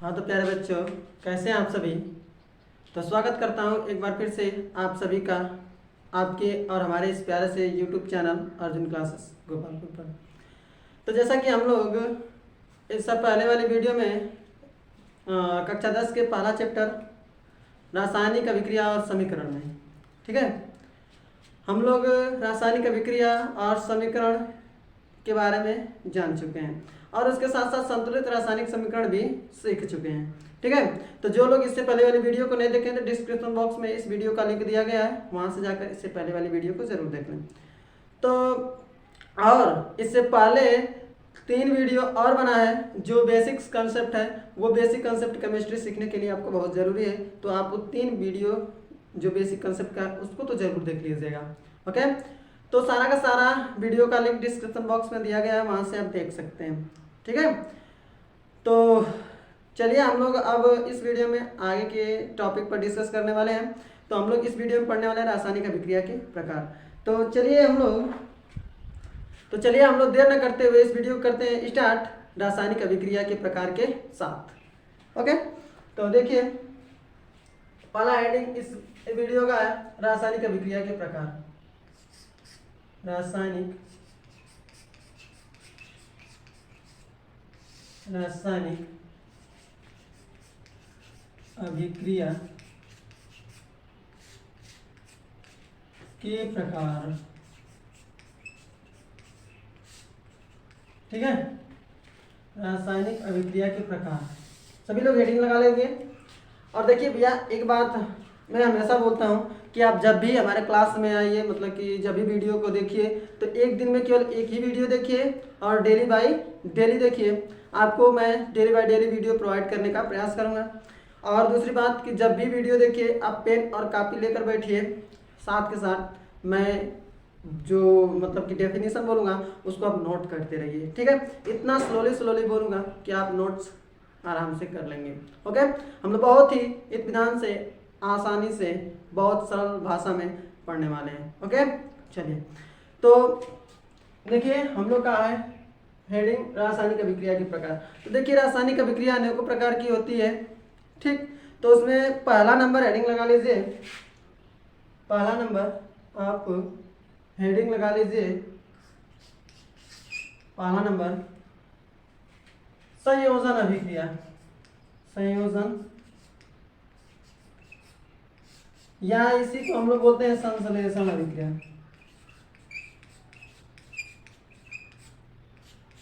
हाँ तो प्यारे बच्चों, कैसे हैं आप सभी। तो स्वागत करता हूँ एक बार फिर से आप सभी का आपके और हमारे इस प्यारे से YouTube channel Arjun classes Gopalpur पर। तो जैसा कि हम लोग इससे पहले वाली वीडियो में कक्षा 10 के पहला चैप्टर रासायनिक अभिक्रिया और समीकरण में, ठीक है, हम लोग रासायनिक अभिक्रिया और समीकरण के बारे में जान चुके हैं और उसके साथ साथ संतुलित रासायनिक समीकरण भी सीख चुके हैं, ठीक है। तो जो लोग इससे पहले वाली वीडियो को नहीं देखें तो डिस्क्रिप्शन बॉक्स में इस वीडियो का लिंक दिया गया है, वहां से जाकर इससे पहले वाली वीडियो को जरूर देख लें। तो और इससे पहले 3 वीडियो और बना है जो बेसिक्स कंसेप्ट है, वो बेसिक कंसेप्ट केमिस्ट्री सीखने के लिए आपको बहुत ज़रूरी है। तो आप वो 3 वीडियो जो बेसिक कंसेप्ट का उसको तो जरूर देख लीजिएगा, ओके। तो सारा का सारा वीडियो का लिंक डिस्क्रिप्शन बॉक्स में दिया गया है, वहाँ से आप देख सकते हैं, ठीक है। तो चलिए हम लोग अब इस वीडियो में आगे के टॉपिक पर डिस्कस करने वाले हैं। तो हम लोग इस वीडियो में पढ़ने वाले हैं रासायनिक अभिक्रिया के प्रकार। तो चलिए हम लोग देर न करते हुए इस वीडियो को करते हैं स्टार्ट रासायनिक अभिक्रिया के प्रकार के साथ, ओके। तो देखिए पहला हेडिंग इस वीडियो का है रासायनिक अभिक्रिया के प्रकार। रासायनिक अभिक्रिया के प्रकार, ठीक है। रासायनिक अभिक्रिया के प्रकार, सभी लोग हेडिंग लगा लेंगे। और देखिए भैया, एक बात मैं हमेशा बोलता हूँ कि आप जब भी हमारे क्लास में आइए, मतलब कि जब भी वीडियो को देखिए तो एक दिन में केवल एक ही वीडियो देखिए और डेली बाय डेली देखिए। आपको मैं daily by daily video provide करने का प्रयास करूँगा। और दूसरी बात कि जब भी वीडियो देखिए आप पेन और कॉपी लेकर बैठिए, साथ के साथ मैं जो मतलब कि डेफिनेशन बोलूँगा उसको आप नोट करते रहिए, ठीक है। इतना स्लोली बोलूँगा कि आप नोट्स आराम से कर लेंगे, ओके। हम लोग बहुत ही इत्मीनान से, आसानी से, बहुत सरल भाषा में पढ़ने वाले हैं, ओके। चलिए तो देखिए हम लोग का है हेडिंग रासायनिक अभिक्रिया के प्रकार। तो देखिए रासायनिक अभिक्रिया अनेकों प्रकार की होती है, ठीक। तो उसमें पहला नंबर हेडिंग लगा लीजिए, पहला नंबर आप हेडिंग लगा लीजिए, पहला नंबर संयोजन अभिक्रिया। संयोजन या इसी को हम लोग बोलते हैं संश्लेषण अभिक्रिया।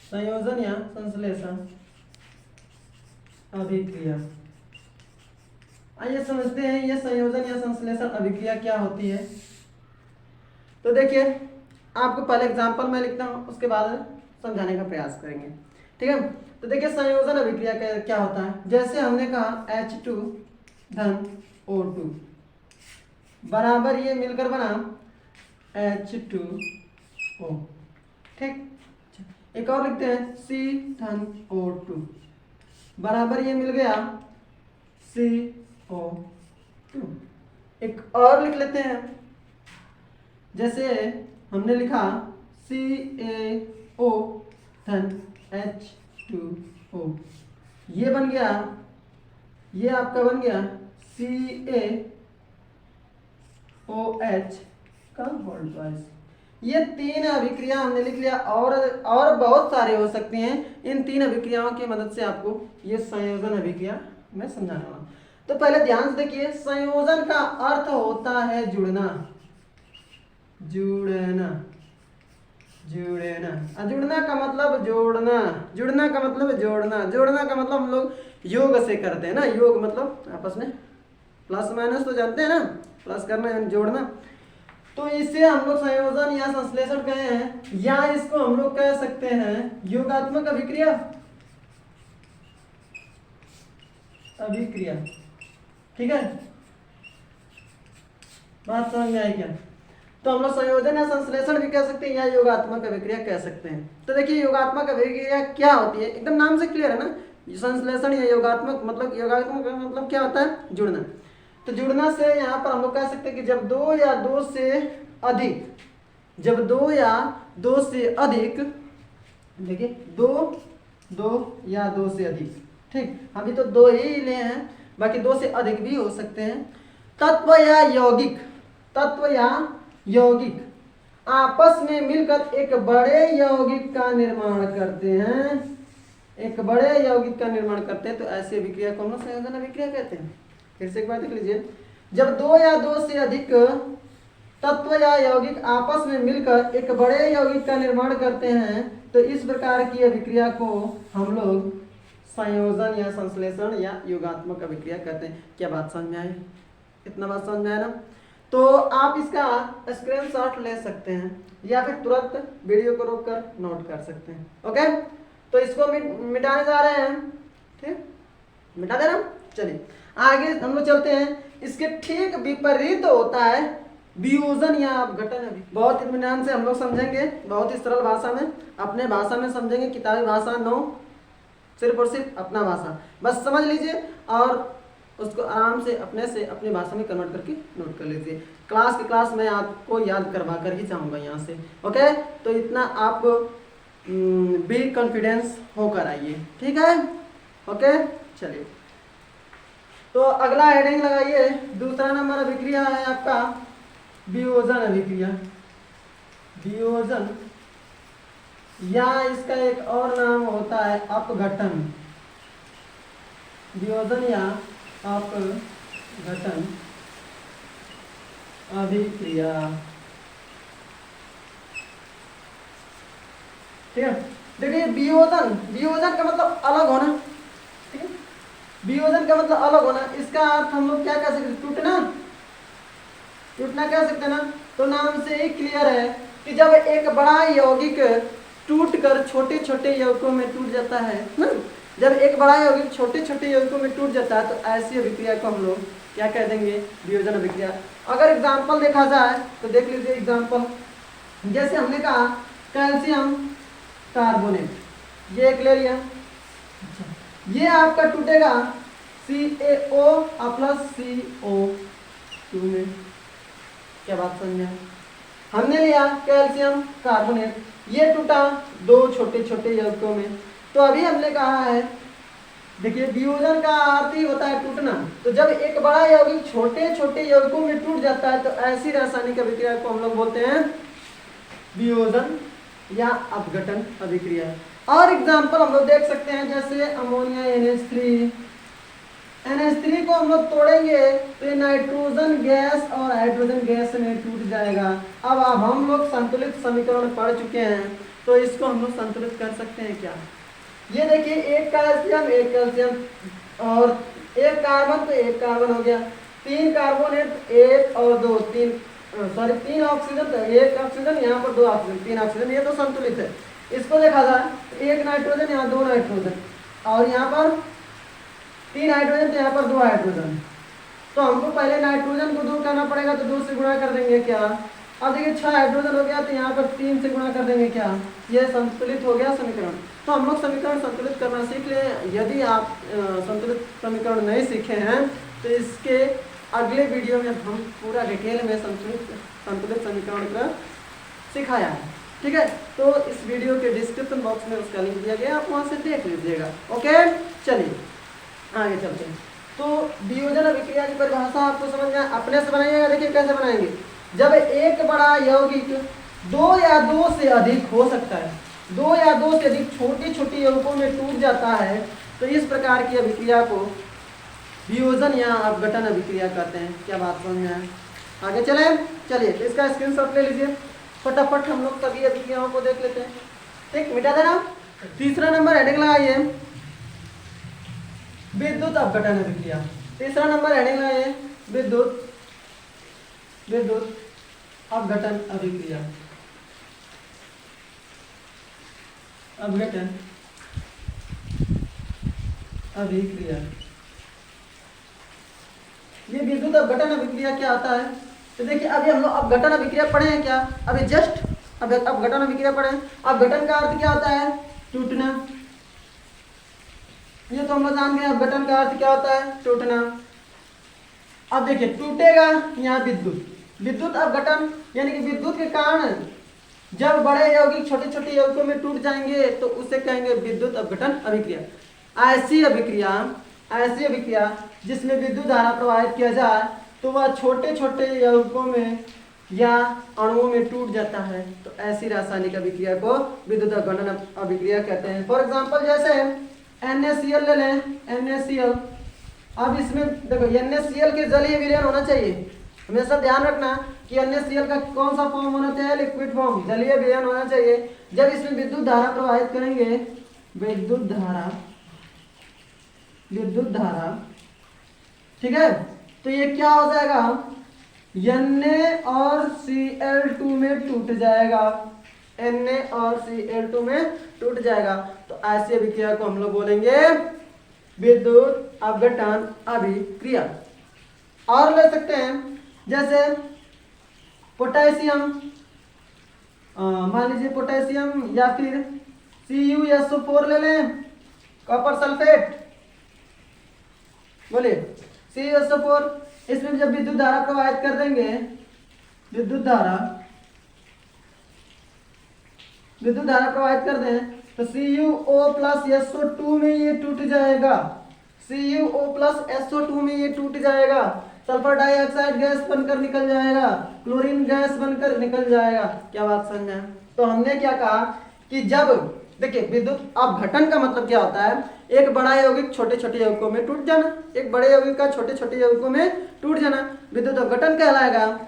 संयोजन या संश्लेषण अभिक्रिया। आइए समझते हैं ये संयोजन या संश्लेषण अभिक्रिया क्या होती है। तो देखिए आपको पहले एग्जांपल मैं लिखता हूँ, उसके बाद समझाने का प्रयास करेंगे, ठीक है। तो देखिए संयोजन अभिक्रिया क्या होता है। जैसे हमने कहा H2 धन O2 बराबर ये मिलकर बना H2O, ठीक। एक और लिखते हैं C धन O2 बराबर ये मिल गया CO2। एक और लिख लेते हैं, जैसे हमने लिखा CaO धन H2O, ये बन गया, ये आपका बन गया CaOH का होल ट्वाइस। ये 3 अभिक्रिया हमने लिख लिया और बहुत सारे हो सकती हैं। इन 3 अभिक्रियाओं की मदद से आपको ये संयोजन अभिक्रिया मैं समझाने वाला हूँ। तो पहले ध्यान से देखिए, संयोजन का अर्थ होता है जुड़ना, जुड़ना, जुड़ना। जुड़ना का मतलब जोड़ना, जुड़ना का मतलब जोड़ना, जोड़ना का मतलब हम लोग योग से करते हैं ना। योग मतलब आपस में प्लस माइनस तो जानते हैं ना, प्लस करना यानी जोड़ना। तो इसे हम लोग संयोजन या संश्लेषण कहे हैं, या इसको हम लोग कह सकते हैं योगात्मक अभिक्रिया, अभिक्रिया, ठीक है। बात समझ में आई क्या। तो हम लोग संयोजन या संश्लेषण भी कह सकते हैं या योगात्मक अभिक्रिया कह सकते हैं। तो देखिए योगात्मक अभिक्रिया क्या होती है, एकदम नाम से क्लियर है ना। संश्लेषण या योगात्मक मतलब क्या होता है, जुड़ना। तो जुड़ना से यहाँ पर हम लोग कह सकते हैं कि जब 2 या 2 से अधिक, जब 2 या 2 से अधिक, देखिए 2 या 2 से अधिक ठीक, अभी तो 2 ही लिए हैं, बाकी 2 से अधिक भी हो सकते हैं। तत्व या यौगिक, तत्व या यौगिक आपस में मिलकर एक बड़े यौगिक का निर्माण करते हैं, एक बड़े यौगिक का निर्माण करते हैं, तो ऐसी अभिक्रिया को हम लोग संयोजन अभिक्रिया कहते हैं। फिर से एक बार देख लीजिए, जब 2 या 2 से अधिक तत्व या यौगिक आपस में मिलकर एक बड़े यौगिक का निर्माण करते हैं, तो इस प्रकार की अभिक्रिया को हम लोग संयोजन या संश्लेषण या योगात्मक अभिक्रिया कहते हैं। क्या बात समझ में आई? इतना बात समझ में आया ना? तो आप इसका स्क्रीनशॉट ले सकते हैं या फिर तुरंत वीडियो को रोककर नोट कर सकते हैं। ओके, तो इसको मिटाने जा रहे हैं, ठीक, मिटा देना। चलिए आगे हम लोग चलते हैं। इसके ठीक विपरीत होता है वियोजन या अपघटन। बहुत इत्मीनान से हम लोग समझेंगे, बहुत ही सरल भाषा में, अपने भाषा में समझेंगे, किताबी भाषा नो, सिर्फ और सिर्फ अपना भाषा बस समझ लीजिए और उसको आराम से अपनी भाषा में कन्वर्ट करके नोट कर लीजिए। क्लास के क्लास मैं आपको याद करवा कर ही जाऊंगा यहाँ से। ओके, तो इतना आप बी कॉन्फिडेंस होकर आइए, ठीक है। ओके, चलिए तो अगला हेडिंग लगाइए। दूसरा नंबर अभिक्रिया है आपका वियोजन अभिक्रिया। वियोजन या इसका एक और नाम होता है अपघटन। वियोजन या अपघटन अभिक्रिया, ठीक है। देखिए वियोजन का मतलब अलग होना, ठीक है। वियोजन का मतलब अलग होना, इसका अर्थ हम लोग क्या कह सकते हैं? टूटना कह सकते हैं ना। तो नाम से ही क्लियर है कि जब एक बड़ा यौगिक टूटकर छोटे छोटे यौगिकों में टूट जाता है ना, जब एक बड़ा यौगिक छोटे छोटे यौगिकों में टूट जाता है, तो ऐसी अभिक्रिया को हम लोग क्या कह देंगे? वियोजन अभिक्रिया। अगर एग्जाम्पल देखा जाए तो देख लीजिए एग्जाम्पल, जैसे हमने कहा कैल्शियम कार्बोनेट, ये एक ले लिया, ये आपका टूटेगा CaO प्लस CO2 में। क्या बात समझ में? हमने लिया कैल्शियम कार्बोनेट, ये टूटा 2 छोटे छोटे यौगिकों में। तो अभी हमने कहा है, देखिए वियोजन का अर्थ ही होता है टूटना। तो जब एक बड़ा यौगिक छोटे छोटे यौगिकों में टूट जाता है, तो ऐसी रासायनिक अभिक्रिया को हम लोग बोलते हैं वियोजन या अपघटन अभिक्रिया। और एग्जाम्पल हम लोग देख सकते हैं, जैसे अमोनिया NH3 को हम लोग तोड़ेंगे तो ये नाइट्रोजन गैस और हाइड्रोजन गैस में टूट जाएगा। अब हम लोग संतुलित समीकरण पढ़ चुके हैं, तो इसको हम लोग संतुलित कर सकते हैं क्या? ये देखिए, एक कैल्शियम और एक कार्बन, तो एक कार्बन हो गया, 3 कार्बोनेट, 1 और 2, 3 ऑक्सीजन, तो 1 ऑक्सीजन, यहाँ पर 2 ऑक्सीजन, 3 ऑक्सीजन, ये तो संतुलित है। इसको देखा जाए 1 नाइट्रोजन, यहाँ 2 नाइट्रोजन, और यहाँ पर 3 हाइड्रोजन, तो यहाँ पर 2 हाइड्रोजन। तो हमको पहले नाइट्रोजन को दूर करना पड़ेगा, तो 2 से गुणा कर देंगे क्या? अब देखिए 6 हाइड्रोजन हो गया, तो यहाँ पर 3 से गुणा कर देंगे क्या? ये संतुलित हो गया समीकरण। तो हम लोग समीकरण संतुलित करना सीख लें। यदि आप संतुलित समीकरण नहीं सीखे हैं, तो इसके अगले वीडियो में हम पूरा डिटेल में संतुलित समीकरण का सिखाया है, ठीक है। तो इस वीडियो के डिस्क्रिप्शन बॉक्स में उसका लिंक दिया गया, आप वहाँ से देख लीजिएगा। ओके, चलिए आगे चलते हैं। तो वियोजन अभिक्रिया की परिभाषा आपको समझ में अपने से बनाइएगा। देखिए कैसे बनाएंगे। जब एक बड़ा यौगिक 2 या 2 से अधिक हो सकता है, 2 या 2 से अधिक छोटी छोटी यौगिकों में टूट जाता है, तो इस प्रकार की अभिक्रिया को वियोजन या अपघटन अभिक्रिया कहते हैं। क्या बात समझ में आए? आगे चलिए तो इसका स्क्रीनशॉट ले लीजिए, फटाफट हम लोग सभी अभिक्रियाओं को देख लेते हैं। ठीक, मिटा देना। तीसरा नंबर हेडिंग लगाइए, विद्युत अपघटन अभिक्रिया। तीसरा नंबर हेडिंग लगाइए, विद्युत अपघटन अभिक्रिया। अपघटन अभिक्रिया, ये विद्युत अपघटन अभिक्रिया क्या आता है? तो देखिए अभी हम लोग अपघटन अभिक्रिया पढ़े हैं क्या? अभी जस्ट अपघटन अभिक्रिया पढ़े हैं। अपघटन का अर्थ क्या होता है? टूटना। ये तो हम लोग जान गए, अपघटन का अर्थ क्या होता है? टूटना। अब देखिए टूटेगा, यहाँ विद्युत अपघटन यानी कि विद्युत के कारण जब बड़े यौगिक छोटे छोटे यौगिकों में टूट जाएंगे, तो उसे कहेंगे विद्युत अपघटन अभिक्रिया। ऐसी अभिक्रिया जिसमें विद्युत धारा प्रवाहित किया जाए तो वह छोटे छोटे यौगिकों में या अणुओं में टूट जाता है, तो ऐसी रासायनिक अभिक्रिया को विद्युत अपघटन अभिक्रिया कहते हैं। फॉर एग्जांपल जैसे NaCl ले लें, NaCl। अब इसमें देखो NaCl के जलीय विलयन होना चाहिए, हमेशा ध्यान रखना कि NaCl का कौन सा फॉर्म होना चाहिए, लिक्विड फॉर्म, जलीय विलयन होना चाहिए। जब इसमें विद्युत धारा प्रवाहित करेंगे, विद्युत धारा, ठीक है, तो ये क्या हो जाएगा, Na और Cl2 में टूट जाएगा, Na और Cl2 में टूट जाएगा। तो ऐसी अभिक्रिया को हम लोग बोलेंगे विद्युत अपघटन अभिक्रिया। और ले सकते हैं जैसे पोटेशियम, मान लीजिए पोटेशियम या फिर CuSO4 ले लें, कॉपर सल्फेट, बोलिए CuSO4। इसमें जब विद्युत धारा प्रवाहित कर देंगे, विद्युत धारा प्रवाहित कर दें तो CuO+SO2 में ये टूट जाएगा, CuO+SO2 में ये टूट जाएगा, सल्फर डाइऑक्साइड गैस बनकर निकल जाएगा, क्लोरीन गैस बनकर निकल जाएगा। क्या बात समझ में? तो हमने क्या कहा कि जब देखिए विद्युत अपघटन का मतलब क्या होता है, एक बड़ा यौगिक छोटे छोटे यौगिकों में टूट जाना, एक बड़े यौगिक का छोटे छोटे यौगिकों में टूट जाना विद्युत अपघटन कहलाएगा।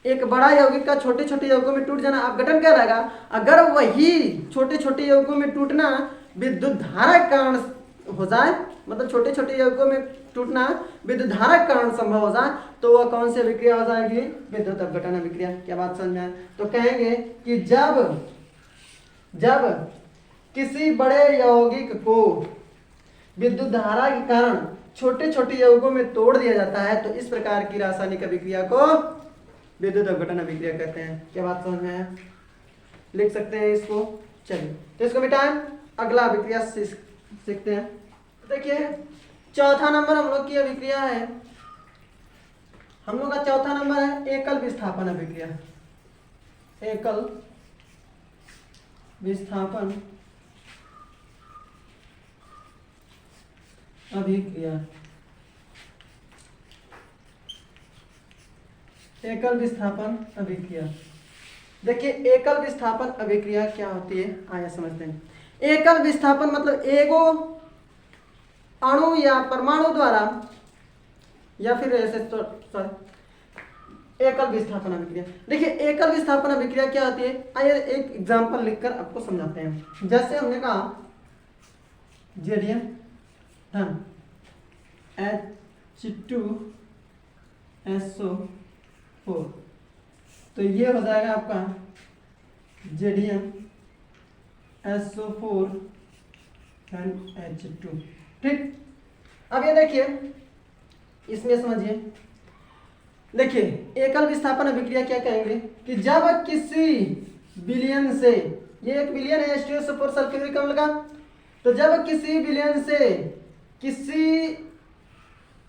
एक बड़ा यौगिक का छोटे छोटे यौगिकों में टूट जाना अपघटन कहलाएगा। अगर वही छोटे छोटे यौगिकों में टूटना विद्युत धारा के कारण हो जाए, मतलब छोटे छोटे यौगिकों में टूटना विद्युत धारा के कारण संभव हो जाए, तो वह कौन सी अभिक्रिया हो जाएगी, विद्युत अपघटन अभिक्रिया। क्या बात समझ में आए? तो कहेंगे कि जब किसी बड़े यौगिक को विद्युत धारा के कारण छोटे छोटे यौगिकों में तोड़ दिया जाता है, तो इस प्रकार की रासायनिक अभिक्रिया को विद्युत अपघटन अभिक्रिया कहते हैं। क्या बात समझ में आए? लिख सकते हैं इसको। चलिए तो इसको मिटाएं, अगला अभिक्रिया सीखते हैं। देखिए चौथा नंबर हम लोग की अभिक्रिया है, हम लोग का चौथा नंबर है एकल विस्थापन अभिक्रिया। एकल विस्थापन अभिक्रिया, एकल विस्थापन अभिक्रिया। देखिए एकल विस्थापन अभिक्रिया क्या होती है, आइए समझते हैं। एकल विस्थापन मतलब एगो अणु या परमाणु द्वारा या फिर ऐसे एकल विस्थापन अभिक्रिया। देखिए एकल विस्थापन अभिक्रिया क्या होती है, आइए एक एग्जांपल लिखकर आपको समझाते हैं। जैसे हमने कहा जेडियम धन H2SO4, तो ये हो जाएगा आपका जेडियम SO4 and H2, ठीक। अब ये देखिए इसमें समझिए, देखिए एकल विस्थापन अभिक्रिया क्या कहेंगे कि जब किसी विलयन से, ये एक विलयन है H2SO4 सल्फ्यूरिक अम्ल का, तो जब किसी विलयन से किसी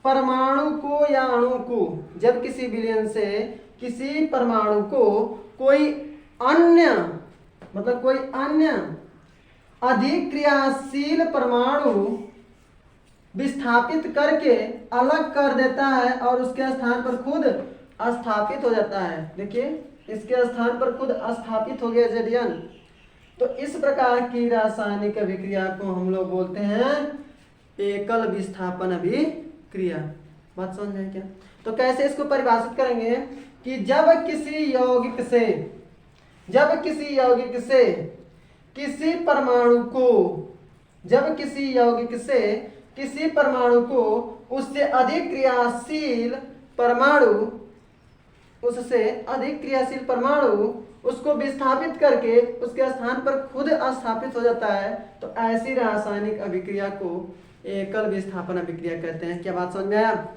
परमाणु को या अणु को, जब किसी विलयन से किसी परमाणु को कोई अन्य अधिक क्रियाशील परमाणु विस्थापित करके अलग कर देता है और उसके स्थान पर खुद स्थापित हो जाता है। देखिए इसके स्थान पर खुद स्थापित हो गया जेडियन, तो इस प्रकार की रासायनिक अभिक्रिया को हम लोग बोलते हैं एकल विस्थापन अभिक्रिया। बात समझ में क्या? तो कैसे इसको परिभाषित करेंगे कि जब किसी यौगिक से किसी परमाणु को उससे अधिक क्रियाशील परमाणु उसको विस्थापित करके उसके स्थान पर खुद स्थापित हो जाता है, तो ऐसी रासायनिक अभिक्रिया को एकल विस्थापन अभिक्रिया कहते हैं। क्या बात समझ में आया?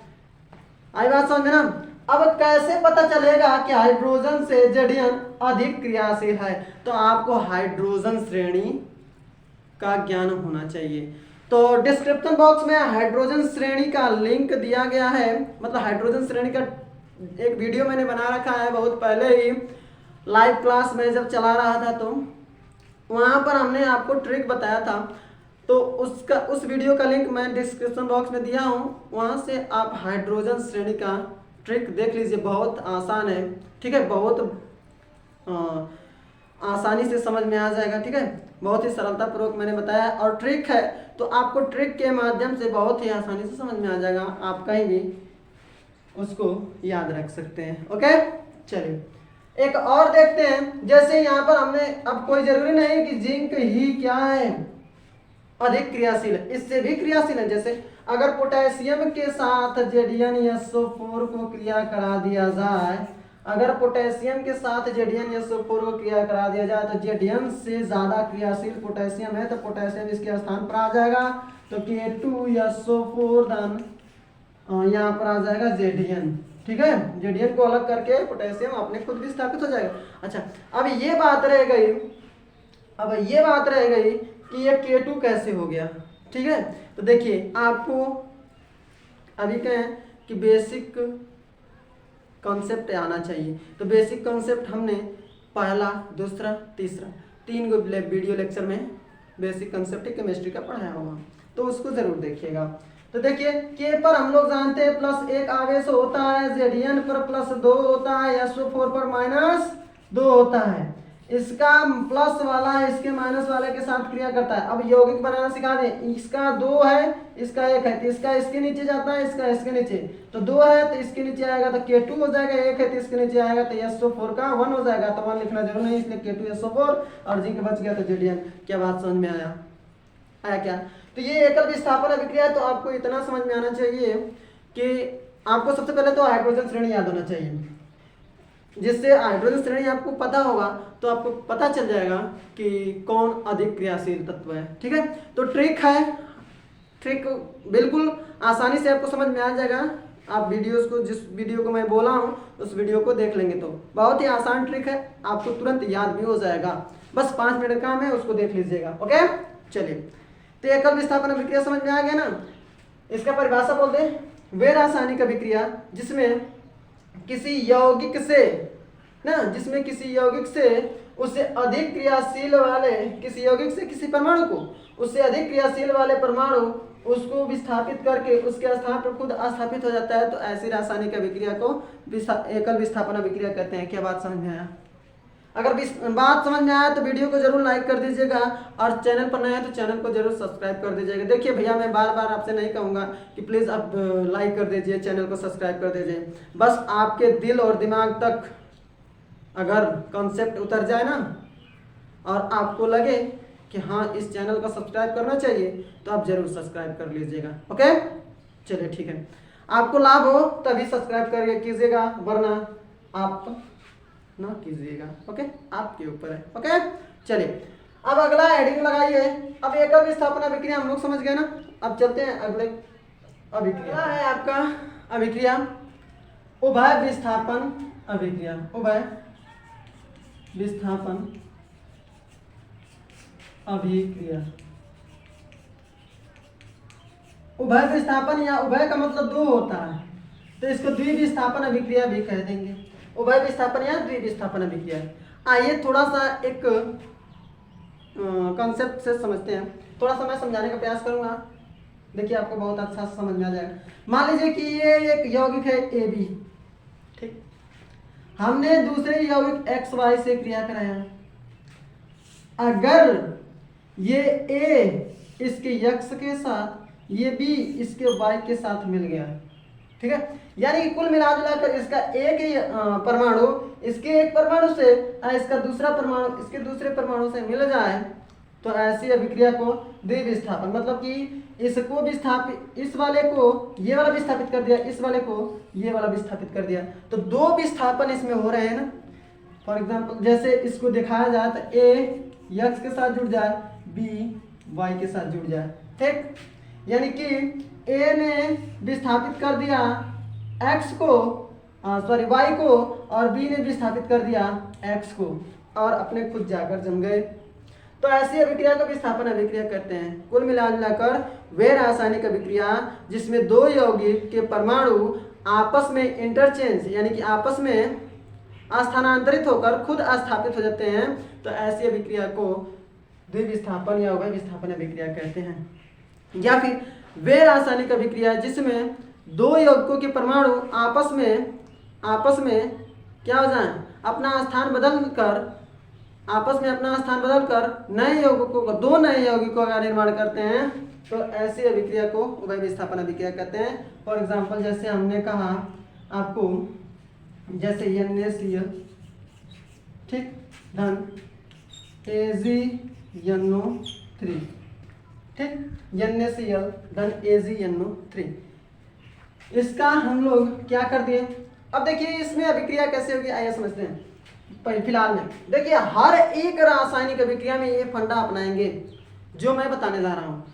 आई बात समझ में ना? अब कैसे पता चलेगा कि हाइड्रोजन से जेडियन अधिक क्रियाशील है? तो आपको हाइड्रोजन श्रेणी का ज्ञान होना चाहिए। तो डिस्क्रिप्शन बॉक्स में हाइड्रोजन श्रेणी का लिंक दिया गया है, मतलब हाइड्रोजन श्रेणी का एक वीडियो मैंने बना रखा है बहुत पहले ही, लाइव क्लास में जब चला रहा था तो वहाँ पर हमने आपको ट्रिक बताया था, तो उस वीडियो का लिंक मैं डिस्क्रिप्शन बॉक्स में दिया हूँ, वहाँ से आप हाइड्रोजन श्रेणी का ट्रिक देख लीजिए। बहुत आसान है, ठीक है, बहुत आसानी से समझ में आ जाएगा, ठीक है, बहुत ही सरलतापूर्वक मैंने बताया। और ट्रिक है तो आपको ट्रिक के माध्यम से बहुत ही आसानी से समझ में आ जाएगा, आप कहीं भी उसको याद रख सकते हैं। ओके, चलिए एक और देखते हैं। जैसे यहाँ पर हमने, अब कोई जरूरी नहीं है कि जिंक ही क्या है अधिक क्रियाशील है, इससे भी क्रियाशील है। जैसे अगर पोटेशियम के साथ ZnSO4 को क्रिया करा दिया जाए, अगर पोटेशियम के साथ ZnSO4 को क्रिया करा दिया जाए तो Zn से ज्यादा क्रियाशील पोटेशियम है, तो पोटेशियम इसके स्थान पर आ जाएगा, तो K2SO4 धन यहाँ पर आ जाएगा Zn, ठीक है। Zn को अलग करके पोटेशियम अपने खुद भी स्थापित हो जाएगा। अच्छा, अब ये बात रह गई कि ये K2 कैसे हो गया, ठीक है। तो देखिए आपको अभी कहें कि बेसिक कॉन्सेप्ट आना चाहिए, तो बेसिक कॉन्सेप्ट हमने पहला, दूसरा, तीसरा 3 गो वीडियो लेक्चर में बेसिक कॉन्सेप्ट केमिस्ट्री का पढ़ाया होगा, तो उसको जरूर देखिएगा। तो देखिए K पर हम लोग जानते हैं +1 आवेश होता है, Zn पर +2 होता है, SO4 पर -2 होता है। इसका प्लस वाला इसके माइनस वाले के साथ क्रिया करता है। अब यौगिक बनाना सिखा दें, इसका 2 है, इसका 1 है, तो इसका इसके नीचे जाता है, इसका इसके नीचे, तो 2 है तो इसके नीचे आएगा तो K2 हो जाएगा, 1 है तो इसके नीचे आएगा तो SO4 का 1 हो जाएगा, तो 1 लिखना जरूर नहीं, इसलिए K2SO4 और जिंक बच गया तो Zn। क्या बात समझ में आया क्या? तो ये एकल विस्थापन अभिक्रिया है, तो आपको इतना समझ में आना चाहिए कि आपको सबसे पहले तो हाइड्रोजन श्रेणी याद होना चाहिए। जिससे हाइड्रोजन श्रेणी आपको पता होगा तो आपको पता चल जाएगा कि कौन अधिक क्रियाशील तत्व है, ठीक है। तो ट्रिक है, ट्रिक बिल्कुल आसानी से आपको समझ में आ जाएगा। आप वीडियोस को, जिस वीडियो को मैं बोला हूँ उस वीडियो को देख लेंगे तो बहुत ही आसान ट्रिक है, आपको तुरंत याद भी हो जाएगा। बस 5 मिनट काम है, उसको देख लीजिएगा। ओके, चलिए, तो एकल विस्थापन अभिक्रिया समझ में आ गया ना। इसका परिभाषा बोल दें, वे रासायनिक अभिक्रिया जिसमें किसी यौगिक से उससे अधिक क्रियाशील वाले, किसी यौगिक से किसी परमाणु को उससे अधिक क्रियाशील वाले परमाणु उसको विस्थापित करके उसके स्थान पर खुद अस्थापित हो जाता है, तो ऐसी रासायनिक अभिक्रिया को एकल विस्थापन अभिक्रिया कहते हैं। क्या बात समझ में आया? अगर बात समझ में आया तो वीडियो को जरूर लाइक कर दीजिएगा, और चैनल पर नया है तो चैनल को जरूर सब्सक्राइब कर दीजिएगा। देखिए भैया, मैं बार बार आपसे नहीं कहूँगा कि प्लीज़ आप लाइक कर दीजिए, चैनल को सब्सक्राइब कर दीजिए। बस आपके दिल और दिमाग तक अगर कॉन्सेप्ट उतर जाए ना, और आपको लगे कि हाँ इस चैनल को सब्सक्राइब करना चाहिए, तो आप जरूर सब्सक्राइब कर लीजिएगा। ओके, चलिए ठीक है। आपको लाभ हो तभी सब्सक्राइब करके कीजिएगा, वरना आप ना कीजिएगा। ओके, आपके ऊपर है। ओके, चलिए अब अगला हेडिंग लगाइए। अब एकल विस्थापन अभिक्रिया हम लोग समझ गए ना, अब चलते हैं अगले अभिक्रिया है आपका अभिक्रिया उभय विस्थापन अभिक्रिया। उभय विस्थापन अभिक्रिया, उभय विस्थापन या उभय का मतलब 2 होता है, तो इसको द्विविस्थापन अभिक्रिया भी कह देंगे। उभय विस्थापन या द्विविस्थापन अभिक्रिया। आइए थोड़ा सा एक कॉन्सेप्ट से समझते हैं, थोड़ा सा मैं समझाने का प्रयास करूंगा, देखिए आपको बहुत अच्छा समझ में आ जाएगा। मान लीजिए कि ये एक यौगिक है AB, ठीक, हमने दूसरे यौगिक XY से क्रिया कराया। अगर ये A इसके X के साथ, ये B इसके Y के साथ मिल गया, ठीक है, यानी कि कुल मिलाकर इसका एक ही परमाणु इसके एक परमाणु से इसका दूसरा परमाणु इसके दूसरे परमाणु से मिल जाए, तो ऐसी अभिक्रिया को द्विविस्थापन, मतलब कि इसको विस्थापित, इस वाले को ये वाला विस्थापित कर दिया, इस वाले को ये वाला विस्थापित कर दिया, तो 2 विस्थापन इसमें हो रहे हैं ना। फॉर एग्जाम्पल जैसे इसको दिखाया जाए तो A X के साथ जुड़ जाए, B Y के साथ जुड़ जाए, ठीक, यानी कि A ने विस्थापित कर दिया X को, Y को, और B ने विस्थापित कर दिया X को, और अपने खुद जाकर जम गए, तो ऐसी अभिक्रिया को विस्थापन अभिक्रिया कहते हैं। कुल मिलाकर वे रासायनिक अभिक्रिया जिसमें 2 यौगिक के परमाणु आपस में इंटरचेंज, यानी कि आपस में स्थानांतरित होकर खुद स्थापित हो जाते हैं, तो ऐसी अभिक्रिया को द्विविस्थापन या उभय विस्थापन अभिक्रिया कहते हैं। या फिर वे रासायनिक अभिक्रिया जिसमें दो यौगिकों के परमाणु आपस में क्या हो जाए, अपना स्थान बदल कर दो नए यौगिकों का निर्माण करते हैं, तो ऐसी अभिक्रिया को उभय विस्थापन अभिक्रिया कहते हैं। फॉर एग्जाम्पल जैसे हमने कहा आपको, जैसे NaCl ठीक धन AgNO3 ठीक, NaCl धन AgNO3, इसका हम लोग क्या कर दिए। अब देखिए इसमें अभिक्रिया कैसे होगी, आइए समझते हैं। फिलहाल में देखिए हर एक रासायनिक अभिक्रिया में ये फंडा अपनाएंगे जो मैं बताने जा रहा हूँ।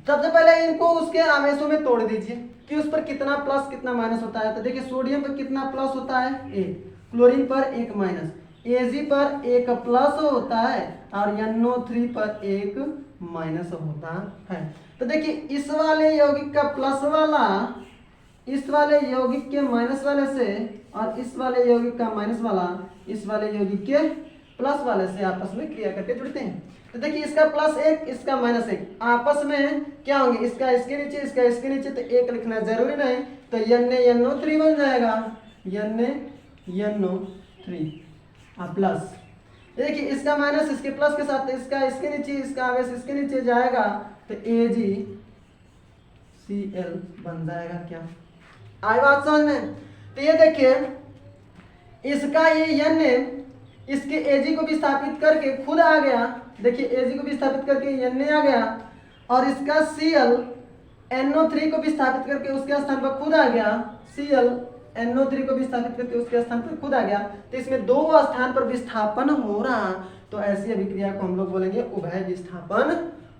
सबसे पहले इनको उसके आवेशों में तोड़ दीजिए कि उस पर कितना प्लस कितना माइनस होता है। तो देखिए सोडियम पर कितना प्लस होता है 1, क्लोरीन पर 1 माइनस, Ag पर 1 प्लस होता है और NO3 पर 1 माइनस होता है। तो देखिए इस वाले यौगिक का प्लस वाला इस वाले यौगिक के माइनस वाले से और इस वाले यौगिक का माइनस वाला इस वाले यौगिक के प्लस वाले से आपस में क्रिया करके जुड़ते हैं। तो देखिए इसका +1 इसका -1 आपस में क्या होंगे, इसका इसके नीचे इसका इसके नीचे, तो 1 लिखना जरूरी नहीं, तो NaNO3 बन जाएगा, NaNO3 प्लस। देखिए इसका माइनस इसके प्लस के साथ, इसका इसके नीचे इसका आवेश इसके नीचे जाएगा, तो AgCl बन जाएगा। क्या आई बात समझ में? तो ये देखिए इसका ये Na इसके Ag को विस्थापित करके खुद आ गया, देखिए Ag को विस्थापित करके Na आ गया, और इसका Cl NO3 को विस्थापित करके उसके स्थान पर खुद आ गया, Cl NO3 को विस्थापित करके उसके स्थान पर खुद आ गया। तो इसमें दो स्थान पर विस्थापन हो रहा, तो ऐसी अभिक्रिया को हम लोग बोलेंगे उभय विस्थापन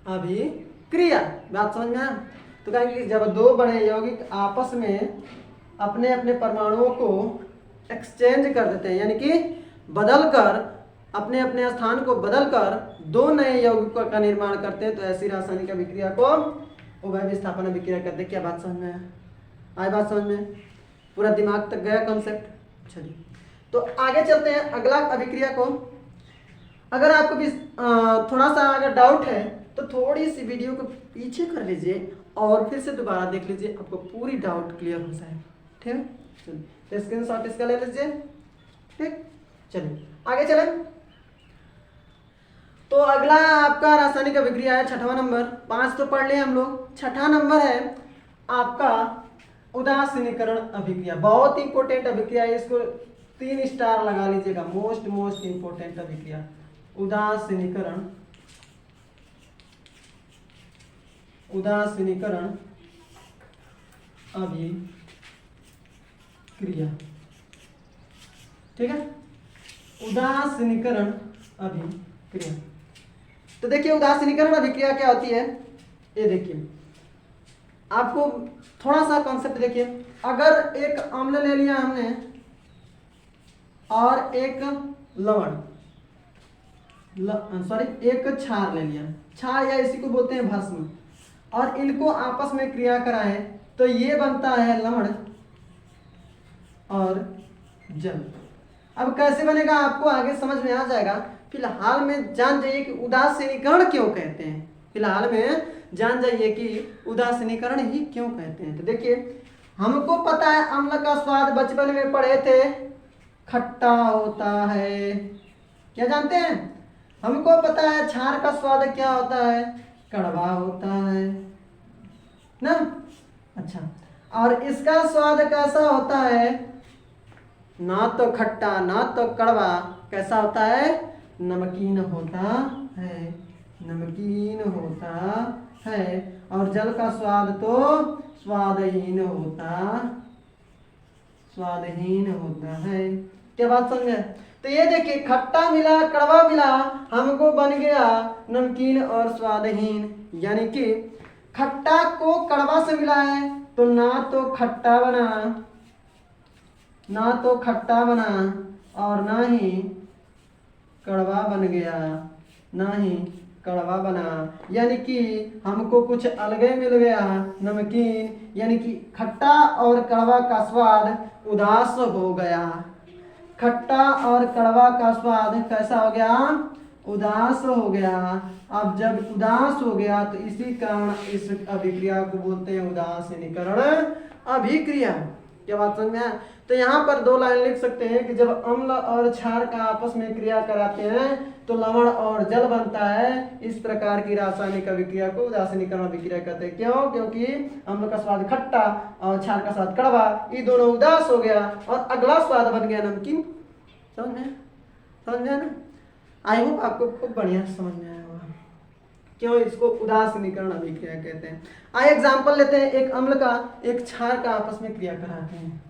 अभिक्रिया। बात समझ में आया? तो कहेंगे जब दो बड़े यौगिक आपस में अपने अपने परमाणुओं को एक्सचेंज कर देते हैं, यानी कि बदलकर अपने अपने स्थान को बदलकर दो नए यौगिकों का निर्माण करते हैं, तो ऐसी रासायनिक अभिक्रिया को उभय विस्थापन अभिक्रिया कहते हैं। क्या बात समझ में आया? आई बात समझ में? पूरा दिमाग तक गया कॉन्सेप्ट? चलिए तो आगे चलते हैं अगला अभिक्रिया को। अगर आपको भी थोड़ा सा अगर डाउट है तो थोड़ी सी वीडियो को पीछे कर लीजिए और फिर से दोबारा देख लीजिए, आपको पूरी डाउट क्लियर हो जाएगा। ठीक है, चलिए स्क्रीनशॉट इसका ले लीजिए। ठीक, चलिए आगे चलें। तो अगला आपका रासायनिक अभिक्रिया है 6वां नंबर। 5 तो पढ़ लिए हम लोग, 6वां नंबर है आपका उदासीनीकरण अभिक्रिया। बहुत इंपॉर्टेंट अभिक्रिया है, इसको 3 स्टार लगा लीजिएगा। मोस्ट इंपॉर्टेंट अभिक्रिया उदासीनीकरण अभिक्रिया। ठीक है, उदासीनीकरण अभिक्रिया। तो देखिए उदासीनीकरण अभिक्रिया क्या होती है, ये देखिए आपको थोड़ा सा कॉन्सेप्ट देखिए। अगर एक अम्ल ले लिया हमने और एक एक क्षार ले लिया, क्षार या इसी को बोलते हैं भस्म, और इनको आपस में क्रिया कराएं तो ये बनता है लवण और जल। अब कैसे बनेगा आपको आगे समझ में आ जाएगा। फिलहाल में जान जाइए कि उदासीनीकरण क्यों कहते हैं, फिलहाल में जान जाइए कि उदासीनीकरण ही क्यों कहते हैं। तो देखिए हमको पता है अम्ल का स्वाद बचपन में पढ़े थे खट्टा होता है, क्या जानते हैं? हमको पता है क्षार का स्वाद क्या होता है, कड़वा होता है ना। अच्छा, और इसका स्वाद कैसा होता है, ना तो खट्टा ना तो कड़वा, कैसा होता है, नमकीन होता है, नमकीन होता है। और जल का स्वाद तो स्वादहीन होता है। क्या बात समझ में? तो ये देखिए खट्टा मिला कड़वा मिला, हमको बन गया नमकीन और स्वादहीन। यानी कि खट्टा को कड़वा से मिला है तो ना तो खट्टा बना और ना ही कड़वा बन गया, ना ही कड़वा बना, यानी कि हमको कुछ अलग मिल गया, नमकीन। यानी कि खट्टा और कड़वा का स्वाद उदास हो गया, खट्टा और कड़वा का स्वाद कैसा हो गया, उदास हो गया। अब जब उदास हो गया तो इसी कारण इस अभिक्रिया को बोलते हैं उदासीनीकरण अभिक्रिया। क्या बात समझ में आया? तो यहाँ पर दो लाइन लिख सकते हैं कि जब अम्ल और क्षार का आपस में क्रिया कराते हैं तो लवण और जल बनता है। इस प्रकार की रासायनिक अभिक्रिया को उदासीनीकरण अभिक्रिया कहते हैं। क्यों? क्योंकि अम्ल का स्वाद खट्टा और क्षार का स्वाद कड़वा, ये दोनों उदास हो गया और अगला स्वाद बन गया नमकीन। समझ में ना? आई होप आपको खूब बढ़िया समझ में आया होगा क्यों इसको उदासीनीकरण अभिक्रिया कहते हैं। आइए एग्जाम्पल लेते हैं, एक अम्ल का एक क्षार का आपस में क्रिया कराते हैं।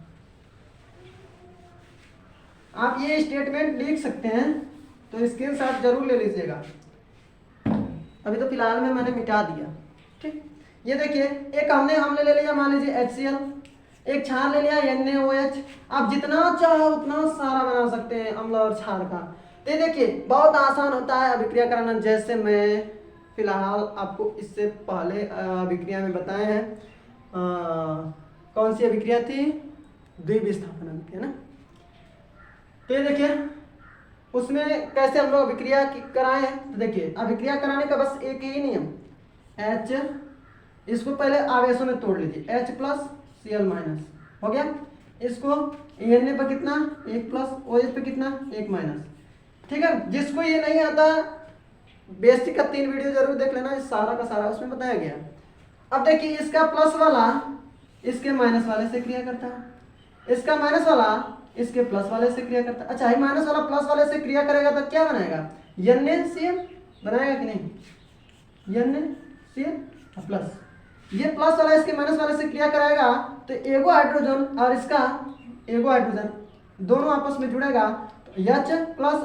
आप ये स्टेटमेंट लिख सकते हैं तो स्क्रीनशॉट जरूर ले लीजिएगा। अभी तो फिलहाल में मैंने मिटा दिया। ठीक, ये देखिए एक हमने ले लिया मान लीजिए HCl, एक क्षार ले लिया NaOH। आप जितना चाहो उतना सारा बना सकते हैं अम्ल और क्षार का। तो ये देखिए बहुत आसान होता है अभिक्रिया कराना, जैसे मैं फिलहाल आपको इससे पहले अभिक्रिया में बताए हैं। कौन सी अभिक्रिया थी? द्विविस्थापन अभिक्रिया ना। तो ये देखिए उसमें कैसे हम लोग अभिक्रिया कराए हैं। तो देखिए अभिक्रिया कराने का बस एक ही नियम, H, इसको पहले आवेशों में तोड़ लीजिए, H+Cl- हो गया। इसको Na पर कितना 1+, OH पे कितना 1-। ठीक है, जिसको ये नहीं आता बेसिक का 3 वीडियो जरूर देख लेना, इस सारा का सारा उसमें बताया गया। अब देखिए इसका प्लस वाला इसके माइनस वाले से क्रिया करता है, इसका माइनस वाला इसके प्लस वाले से क्रिया करता है। अच्छा, ये माइनस वाला प्लस वाले से क्रिया करेगा तो क्या बनाएगा? NaCl बनाएगा कि नहीं? NaCl प्लस, ये प्लस वाला इसके माइनस वाले से क्रिया कराएगा तो एगो हाइड्रोजन और इसका एगो हाइड्रोजन दोनों आपस में जुड़ेगा तो H+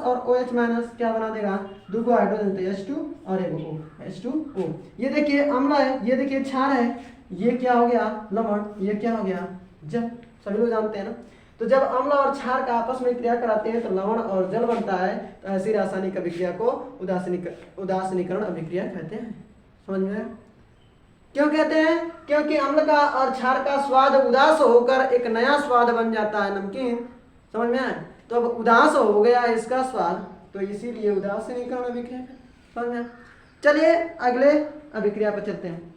और OH- क्या बना देगा? 2 हाइड्रोजन तो H2 और एगो O, H2O। ये देखिए अम्ल है, ये देखिए क्षार है, ये क्या हो गया? लवण, ये क्या हो गया? जल। सभी लोग जानते हैं ना। तो जब अम्ल और क्षार का आपस में क्रिया कराते हैं तो लवण और जल बनता है। तो ऐसी रासायनिक अभिक्रिया को उदासीनीकरण अभिक्रिया कहते हैं। समझ में आया? क्यों कहते हैं? क्योंकि अम्ल का और क्षार का स्वाद उदास होकर एक नया स्वाद बन जाता है, नमकीन। समझ में आया? तो अब उदास हो गया इसका स्वाद, तो इसीलिए उदासीनीकरण अभिक्रिया। समझ में आया? चलिए अगले अभिक्रिया पर चलते हैं।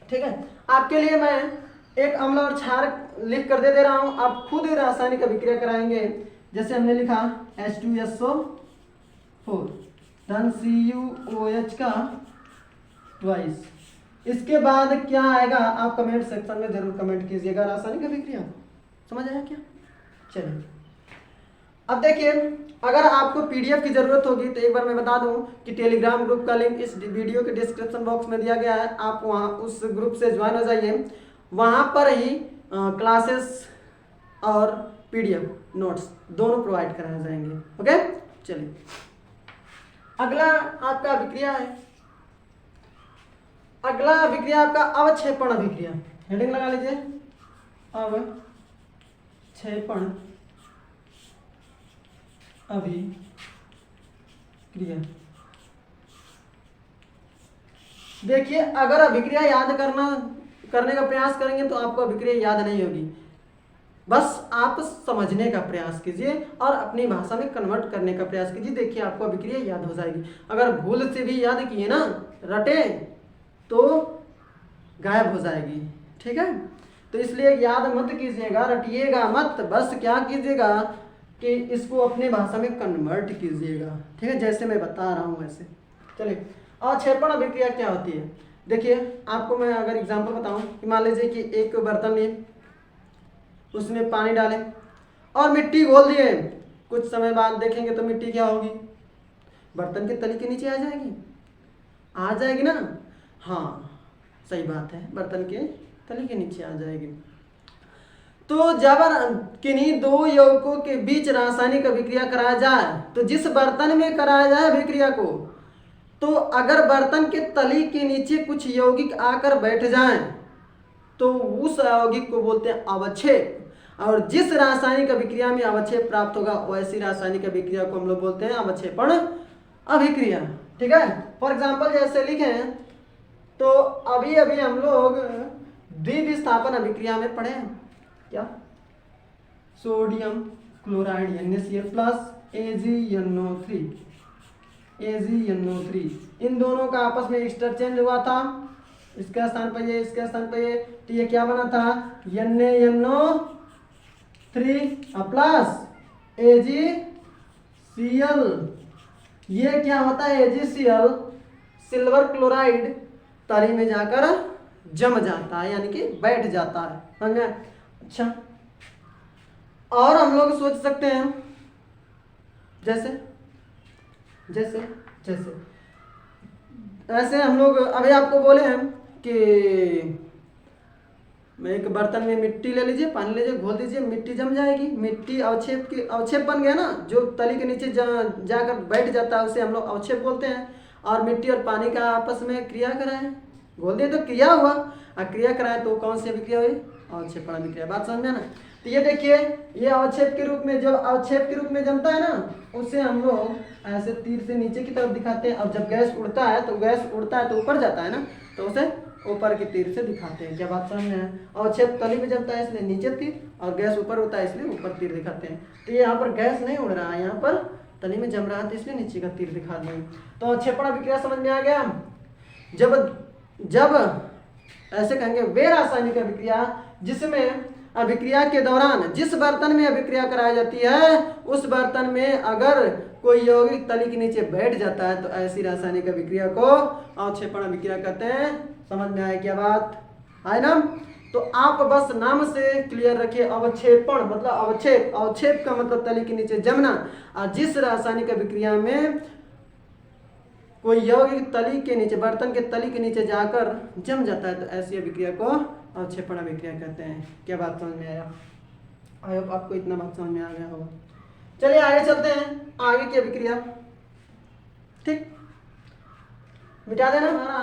ठीक है, आपके लिए मैं एक अम्ल और क्षार लिख कर दे रहा हूं, आप खुद रासायनिक अभिक्रिया कराएंगे। जैसे हमने लिखा H2SO4 धन CuOH का ट्वाइस। इसके बाद क्या आएगा आप कमेंट सेक्शन में जरूर कमेंट कीजिएगा रासायनिक अभिक्रिया। समझ आया क्या? चलिए अब देखिए, अगर आपको PDF की जरूरत होगी तो एक बार मैं बता दूं कि टेलीग्राम ग्रुप का लिंक इस वीडियो के डिस्क्रिप्शन बॉक्स में दिया गया है। आप वहां उस ग्रुप से ज्वाइन हो जाइए, वहां पर ही क्लासेस और PDF नोट्स दोनों प्रोवाइड कराए जाएंगे। ओके, चलिए अगला आपका अभिक्रिया है। अगला अभिक्रिया आपका अवक्षेपण अभिक्रिया। हेडिंग लगा लीजिए, अवक्षेपण अभिक्रिया। देखिए अगर अभिक्रिया याद करने का प्रयास करेंगे तो आपको अभिक्रिया याद नहीं होगी, बस आप समझने का प्रयास कीजिए और अपनी भाषा में कन्वर्ट करने का प्रयास कीजिए। देखिए आपको अभिक्रिया याद हो जाएगी। अगर भूल से भी याद किए ना रटे तो गायब हो जाएगी। ठीक है, तो इसलिए याद मत कीजिएगा, रटिएगा मत, बस क्या कीजिएगा कि इसको अपने भाषा में कन्वर्ट कीजिएगा। ठीक है, जैसे मैं बता रहा हूँ वैसे। चलिए अवक्षेपण अभिक्रिया क्या होती है? देखिए आपको मैं अगर एग्जांपल बताऊं कि मान लीजिए कि एक बर्तन लिए, उसमें पानी डालें और मिट्टी घोल दिए। कुछ समय बाद देखेंगे तो मिट्टी क्या होगी? बर्तन के तली के नीचे आ जाएगी। आ जाएगी ना? हाँ सही बात है, बर्तन के तली के नीचे आ जाएगी। तो जब किन्हीं दो यौगिकों के बीच रासायनिक अभिक्रिया कराया जाए तो जिस बर्तन में कराया जाए अभिक्रिया को, तो अगर बर्तन के तली के नीचे कुछ यौगिक आकर बैठ जाएं तो उस यौगिक को बोलते हैं अवक्षेप। और जिस रासायनिक अभिक्रिया में अवक्षेप प्राप्त होगा वैसी रासायनिक अभिक्रिया को हम लोग बोलते हैं अवक्षेपण अभिक्रिया। ठीक है, फॉर एग्जाम्पल जैसे लिखें तो अभी अभी हम लोग द्विविस्थापन अभिक्रिया में पढ़े हैं क्या? Sodium chloride NaCl+ AgNO3 AgNO3। इन दोनों का आपस में एक्सचेंज हुआ था, इसके स्थान पर ये, इसके स्थान पर ये, तो ये क्या बना था NaNO3 प्लस AgCl। ये क्या होता है AgCl, सिल्वर क्लोराइड तली में जाकर जम जाता है, यानी कि बैठ जाता है, समझ में? अच्छा, और हम लोग सोच सकते हैं जैसे जैसे जैसे ऐसे हम लोग अभी आपको बोले हैं कि एक बर्तन में मिट्टी ले लीजिए, पानी लीजिए, घोल दीजिए, मिट्टी जम जाएगी। मिट्टी अवक्षेप बन गया ना, जो तली के नीचे जाकर बैठ जाता है उसे हम लोग अवक्षेप बोलते हैं। और मिट्टी और पानी का आपस में क्रिया कराएं, घोल दिए तो क्रिया हुआ, और क्रिया कराएं तो कौन सी अभिक्रिया हुई? अवक्षेपण अभिक्रिया। बात समझ में ना? तो ये देखिए, ये अवक्षेप के रूप में, जब अवक्षेप के रूप में जमता है ना, उसे हम लोग ऐसे तीर से नीचे की तरफ दिखाते हैं। अब जब गैस उड़ता है तो ऊपर जाता है ना, तो उसे ऊपर की तीर से दिखाते हैं। क्या बात समझ में है? अवक्षेप तली में जमता है इसलिए नीचे तीर, और गैस ऊपर होता है इसलिए ऊपर तीर दिखाते हैं। तो यहाँ पर गैस नहीं उड़ रहा है, यहाँ पर तली में जम रहा है, तो इसलिए नीचे का तीर दिखा देंगे। तो अवक्षेपण अभिक्रिया समझ में आ गया। जब ऐसे कहेंगे वे रासायनिक अभिक्रिया जिसमें अभिक्रिया के दौरान जिस बर्तन में अभिक्रिया कराई जाती है उस बर्तन में अगर कोई यौगिक तली के नीचे बैठ जाता है तो ऐसी रासायनिक अभिक्रिया को अवक्षेपण अभिक्रिया कहते हैं। समझ में आए क्या बात? है ना? तो आप बस नाम से क्लियर रखिए, अवक्षेपण मतलब अवक्षेप का मतलब तली के नीचे जमना। और जिस रासायनिक अभिक्रिया में कोई यौगिक तली के नीचे, बर्तन के तली के नीचे जाकर जम जाता है तो ऐसी अभिक्रिया को अवक्षेपण अभिक्रिया कहते हैं। क्या बात समझ में आया? आई होप आपको इतना बात समझ में आ गया होगा। चलिए आगे चलते हैं, आगे की अभिक्रिया। ठीक, मिटा देना हमारा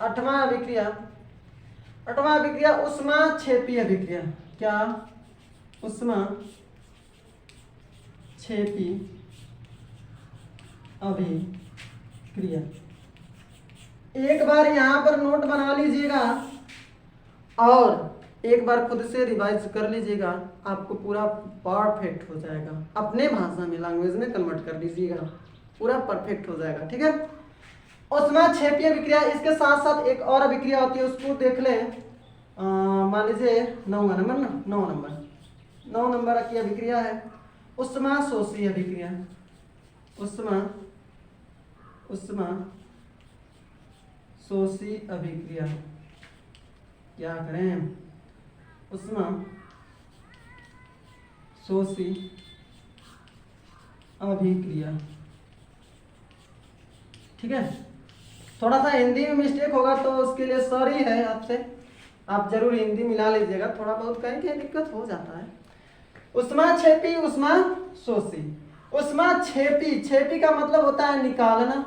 आठवां अभिक्रिया ऊष्माक्षेपी अभिक्रिया। क्या? ऊष्माक्षेपी अभिक्रिया। एक बार यहाँ पर नोट बना लीजिएगा और एक बार खुद से रिवाइज कर लीजिएगा, आपको पूरा परफेक्ट हो जाएगा। अपने भाषा में, लैंग्वेज में कन्वर्ट कर लीजिएगा, पूरा परफेक्ट हो जाएगा। ठीक है? ऊष्माक्षेपी अभिक्रिया, इसके साथ साथ एक और अभिक्रिया होती है, उसको देख लें। मान लीजिए 9 नंबर की अभिक्रिया है ऊष्माशोषी अभिक्रिया। ऊष्माशोषी अभिक्रिया। क्या करें? ऊष्माशोषी अभिक्रिया। ठीक है? थोड़ा सा हिंदी में मिस्टेक होगा तो उसके लिए सॉरी है आपसे, आप जरूर हिंदी मिला लीजिएगा, थोड़ा बहुत कहीं कहीं दिक्कत हो जाता है। ऊष्माक्षेपी, ऊष्माशोषी। ऊष्माक्षेपी का मतलब होता है निकालना,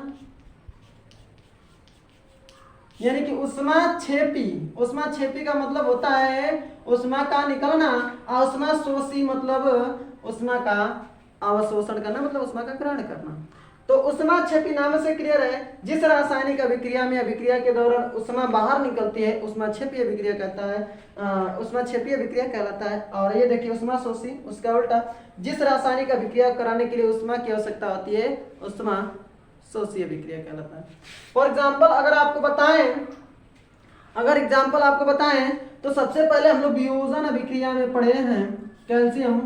यानी कि ऊष्माक्षेपी का मतलब होता है ऊष्मा का निकलना, और ऊष्माशोषी मतलब ऊष्मा का अवशोषण करना, मतलब ऊष्मा का ग्रहण करना। तो ऊष्माक्षेपी नाम से क्लियर है, जिस रासायनिक अभिक्रिया में अभिक्रिया के दौरान ऊष्मा बाहर निकलती है ऊष्माक्षेपी अभिक्रिया कहता है, ऊष्माक्षेपी अभिक्रिया कहलाता है। और ये देखिए ऊष्माशोषी, उसका उल्टा, जिस रासायनिक अभिक्रिया कराने के लिए ऊष्मा की आवश्यकता होती है ऊष्माशोषी अभिक्रिया कहलाता है। फॉर एग्जाम्पल अगर आपको बताएं तो सबसे पहले हम लोग वियोजन अभिक्रिया में पढ़े हैं कैल्शियम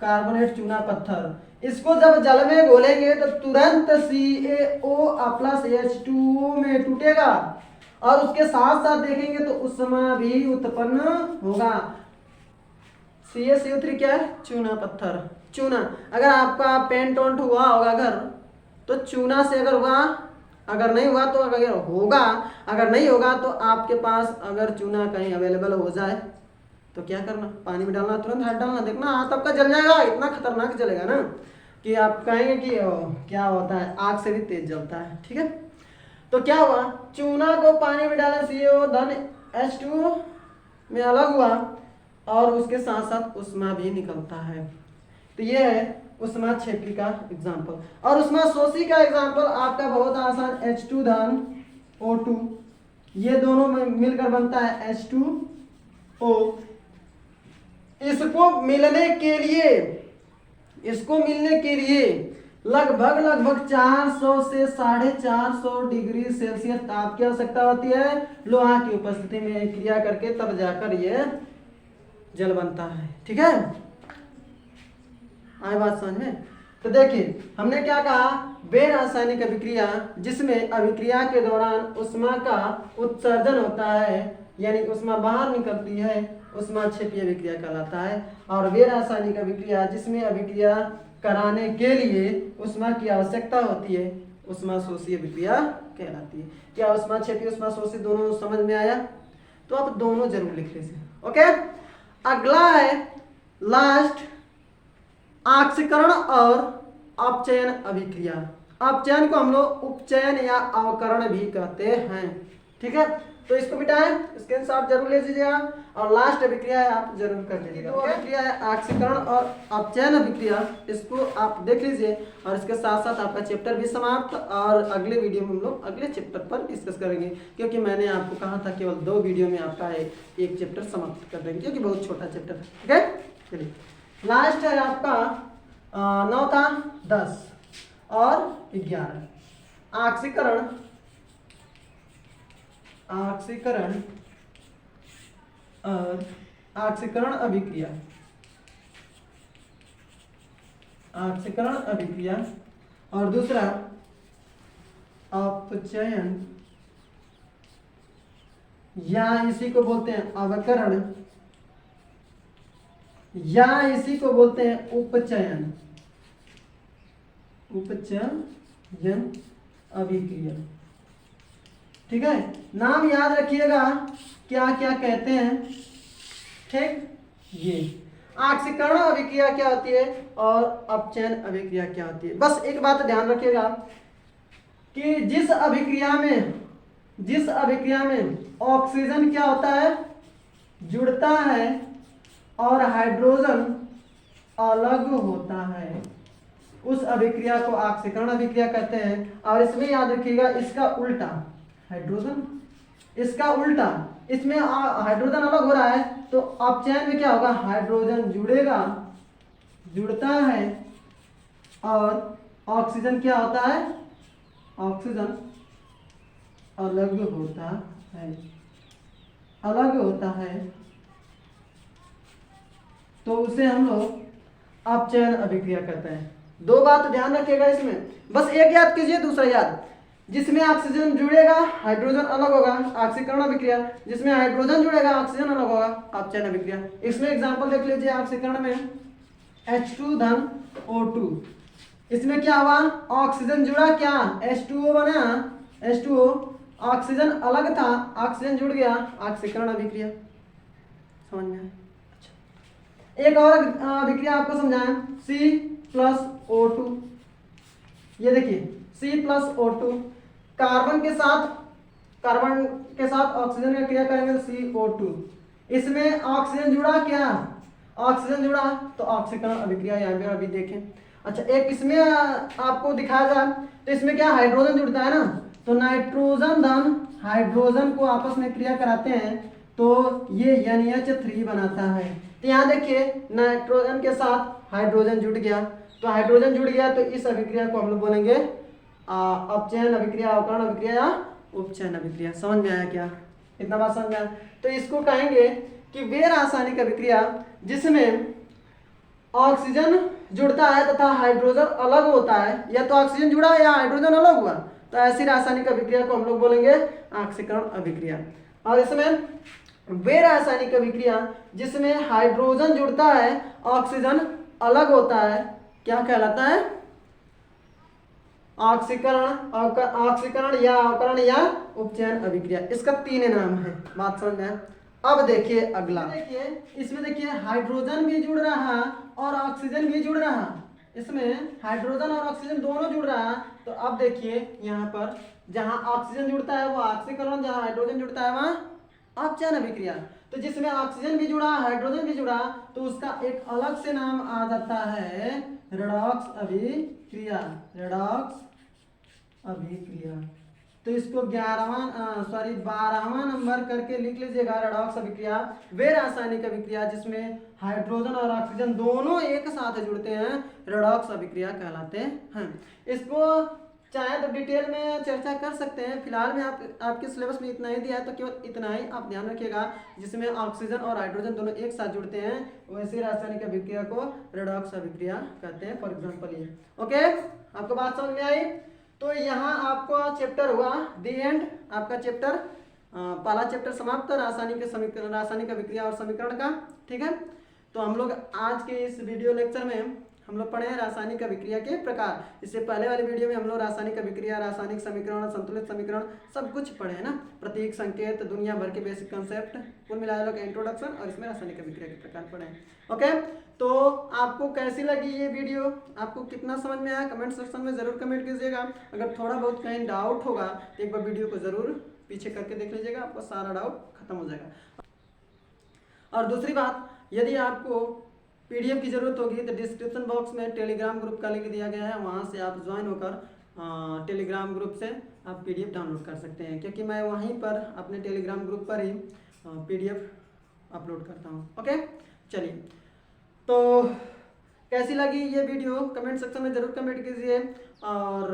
कार्बोनेट चूना पत्थर। इसको जब जल में घोलेंगे तो तुरंत CaO+H2O में टूटेगा, और उसके साथ साथ देखेंगे तो ऊष्मा भी उत्पन्न होगा। CaCO3 क्या है? चूना पत्थर। चूना, अगर आपका पेंट ओंट हुआ होगा घर तो चूना से अगर हुआ, अगर नहीं हुआ तो अगर होगा, अगर नहीं होगा तो आपके पास अगर चूना कहीं अवेलेबल हो जाए तो क्या करना? पानी में डालना, तुरंत हाथ डालना, देखना हाथ आपका जल जाएगा, इतना खतरनाक जलेगा ना कि आप कहेंगे कि क्या होता है, आग से भी तेज जलता है। ठीक है? तो क्या हुआ? चूना को पानी में डाला, CaO H2O में अलग हुआ, और उसके साथ साथ ऊष्मा भी निकलता है। तो ये है ऊष्माक्षेपी का एग्जाम्पल। और ऊष्माशोषी का एग्जाम्पल आपका बहुत आसान, H2O2, ये दोनों में मिलकर बनता है H2O। इसको मिलने के लिए लगभग लगभग 400 से 450 डिग्री सेल्सियस ताप की आवश्यकता होती है लोहा की उपस्थिति में क्रिया करके, तब जाकर ये जल बनता है। ठीक है, आए बात समझ में? तो देखिए हमने क्या कहा, वे रासायनिक अभिक्रिया जिसमें अभिक्रिया के दौरान उष्मा का उत्सर्जन होता है, यानी उष्मा बाहर निकलती है, उष्मा क्षेपीय अभिक्रिया कहलाता है। और वे रासायनिक अभिक्रिया जिसमें अभिक्रिया कराने के लिए उष्मा की आवश्यकता होती है, उष्मा शोषी अभिक्रिया कहलाती है। क्या उष्मा क्षेपीय उष्मा शोषी दोनों समझ में आया? तो आप दोनों जरूर लिख लीजिए। ओके, अगला है लास्ट, ऑक्सीकरण और अपचयन अभिक्रिया। अपचयन को हम लोग उपचयन या अवकरण भी कहते हैं। ठीक है, तो इसको मिटाएं, स्क्रीनशॉट जरूर ले लीजिएगा और लास्ट अभिक्रिया है आप जरूर कर लीजिएगा। तो अभिक्रिया है ऑक्सीकरण और अपचयन अभिक्रिया, इसको आप देख लीजिए और इसके साथ साथ आपका चैप्टर भी समाप्त। और अगले वीडियो में हम लोग अगले चैप्टर पर डिस्कस करेंगे, क्योंकि मैंने आपको कहा था केवल 2 वीडियो में आपका एक चैप्टर समाप्त कर देंगे, क्योंकि बहुत छोटा चैप्टर है। ठीक है, चलिए लास्ट है आपका 9 था 10 और 11, ऑक्सीकरण और ऑक्सीकरण अभिक्रिया। ऑक्सीकरण अभिक्रिया और दूसरा अपचयन या इसी को बोलते हैं अवकरण या इसी को बोलते हैं उपचयन, उपचयन अभिक्रिया। ठीक है, नाम याद रखिएगा क्या क्या कहते हैं। ठीक, ये ऑक्सीकरण अभिक्रिया क्या होती है और अपचयन अभिक्रिया क्या होती है। बस एक बात ध्यान रखिएगा कि जिस अभिक्रिया में ऑक्सीजन क्या होता है, जुड़ता है और हाइड्रोजन अलग होता है, उस अभिक्रिया को ऑक्सीकरण अभिक्रिया कहते हैं। और इसमें याद रखिएगा इसका उल्टा हाइड्रोजन, इसका उल्टा, इसमें हाइड्रोजन अलग हो रहा है तो अपचयन में क्या होगा, हाइड्रोजन जुड़ता है और ऑक्सीजन क्या होता है, ऑक्सीजन अलग होता है, तो उसे हम लोग अपचयन अभिक्रिया कहते हैं। 2 बात ध्यान रखिएगा इसमें, बस एक याद कीजिए, दूसरा याद, जिसमें ऑक्सीजन जुड़ेगा हाइड्रोजन अलग होगा, ऑक्सीकरण अभिक्रिया, जिसमें हाइड्रोजन जुड़ेगा ऑक्सीजन अलग होगा, अपचयन अभिक्रिया। इसमें एग्जांपल देख लीजिए, ऑक्सीकरण में H2 धन O2, इसमें क्या हुआ, ऑक्सीजन जुड़ा, क्या H2O बना, H2O, ऑक्सीजन अलग था, ऑक्सीजन जुड़ गया, ऑक्सीकरण अभिक्रिया। समझ में आया? अच्छा, एक और अभिक्रिया आपको समझाएं, C+O2। ये देखिए C+O2, कार्बन के साथ ऑक्सीजन का क्रिया करेंगे तो CO2, इसमें ऑक्सीजन जुड़ा, क्या ऑक्सीजन जुड़ा, तो ऑक्सीकरण अभिक्रिया यहाँ पे अभी देखें। अच्छा, एक इसमें आपको दिखाया जाए तो इसमें क्या हाइड्रोजन जुड़ता है ना, तो नाइट्रोजन धन हाइड्रोजन को आपस में क्रिया कराते हैं तो ये NH3 बनाता है। तो यहाँ देखिए नाइट्रोजन के साथ हाइड्रोजन जुड़ गया, तो हाइड्रोजन जुड़ गया तो इस अभिक्रिया को हम लोग बोलेंगे अपचयन अभिक्रिया, अवकरण अभिक्रिया या उपचयन अभिक्रिया। समझ में आया क्या? इतना बात समझ में आया? तो इसको कहेंगे कि वे रासायनिक अभिक्रिया जिसमें ऑक्सीजन जुड़ता है तथा हाइड्रोजन अलग होता है, या तो ऑक्सीजन जुड़ा या हाइड्रोजन अलग हुआ, तो ऐसी रासायनिक अभिक्रिया को हम लोग बोलेंगे ऑक्सीकरण अभिक्रिया। और इसमें वे रासायनिक अभिक्रिया जिसमें हाइड्रोजन जुड़ता है ऑक्सीजन अलग होता है, क्या कहलाता है, ऑक्सीकरण या अवकरण या उपचयन अभिक्रिया। इसका 3 नाम है। बात समझ में? अब देखिए अगला, देखिए इसमें देखिए हाइड्रोजन भी जुड़ रहा और ऑक्सीजन भी जुड़ रहा, इसमें हाइड्रोजन और ऑक्सीजन दोनों जुड़ रहा। तो अब देखिए यहाँ पर जहाँ ऑक्सीजन जुड़ता है वो ऑक्सीकरण, जहाँ हाइड्रोजन जुड़ता है वहाँ अपचयन अभिक्रिया। तो जिसमें ऑक्सीजन भी जुड़ा हाइड्रोजन भी जुड़ा तो उसका एक अलग से नाम आ जाता है रेडॉक्स अभिक्रिया, रेडॉक्स अभिक्रिया। तो इसको 12वां नंबर करके लिख लीजिएगा। रेडॉक्स अभिक्रिया वे रासायनिक अभिक्रिया जिसमें हाइड्रोजन और ऑक्सीजन दोनों एक साथ जुड़ते हैं रेडॉक्स अभिक्रिया कहलाते हैं। इसको चाहे तो डिटेल में चर्चा कर सकते हैं, फिलहाल में आपके सिलेबस में इतना ही दिया है तो केवल इतना ही आप ध्यान रखिएगा। जिसमें ऑक्सीजन और हाइड्रोजन दोनों एक साथ जुड़ते हैं वैसे रासायनिक अभिक्रिया को रेडॉक्स अभिक्रिया कहते हैं। फॉर एग्जांपल ये ओके, आपको बात समझ में आई। तो यहाँ आपको चैप्टर हुआ दी एंड, आपका चैप्टर पहला चैप्टर समाप्त, रासायनिक अभिक्रिया और समीकरण का। ठीक है, तो हम लोग आज के इस वीडियो लेक्चर में हम लोग पढ़े हैं रासायनिक अभिक्रिया के प्रकार। इससे पहले वाले वीडियो में हम लोग रासायनिक अभिक्रिया, रासायनिक समीकरण, संतुलित समीकरण सब कुछ पढ़े हैं ना, प्रतीक, संकेत, दुनिया भर के बेसिक कंसेप्ट कुल मिलाकर का इंट्रोडक्शन, और इसमें रासायनिक अभिक्रिया के प्रकार पढ़े हैं। ओके, तो आपको कैसी लगी ये वीडियो, आपको कितना समझ में आया, कमेंट सेक्शन में जरूर कमेंट कीजिएगा। अगर थोड़ा बहुत कहीं डाउट होगा तो एक बार वीडियो को जरूर पीछे करके देख लीजिएगा, आपका सारा डाउट खत्म हो जाएगा। और दूसरी बात, यदि आपको पीडीएफ की जरूरत होगी तो डिस्क्रिप्शन बॉक्स में टेलीग्राम ग्रुप का लिंक दिया गया है, वहाँ से आप ज्वाइन होकर टेलीग्राम ग्रुप से आप पीडीएफ डाउनलोड कर सकते हैं, क्योंकि मैं वहीं पर अपने टेलीग्राम ग्रुप पर ही पीडीएफ अपलोड करता हूँ। ओके, चलिए, तो कैसी लगी ये वीडियो कमेंट सेक्शन में जरूर कमेंट कीजिए। और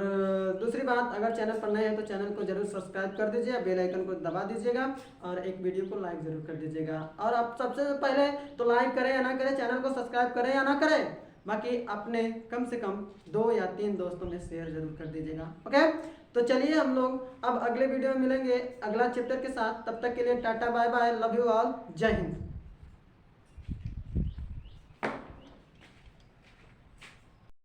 दूसरी बात, अगर चैनल पर नए हैं तो चैनल को जरूर सब्सक्राइब कर दीजिए, बेल आइकन को दबा दीजिएगा और एक वीडियो को लाइक जरूर कर दीजिएगा। और आप सबसे पहले तो लाइक करें या ना करें, चैनल को सब्सक्राइब करें या ना करें, बाकी अपने कम से कम 2 या 3 दोस्तों में शेयर जरूर कर दीजिएगा। ओके, तो चलिए हम लोग अब अगले वीडियो में मिलेंगे अगला चैप्टर के साथ। तब तक के लिए टाटा bye bye, love you all, जय हिंद।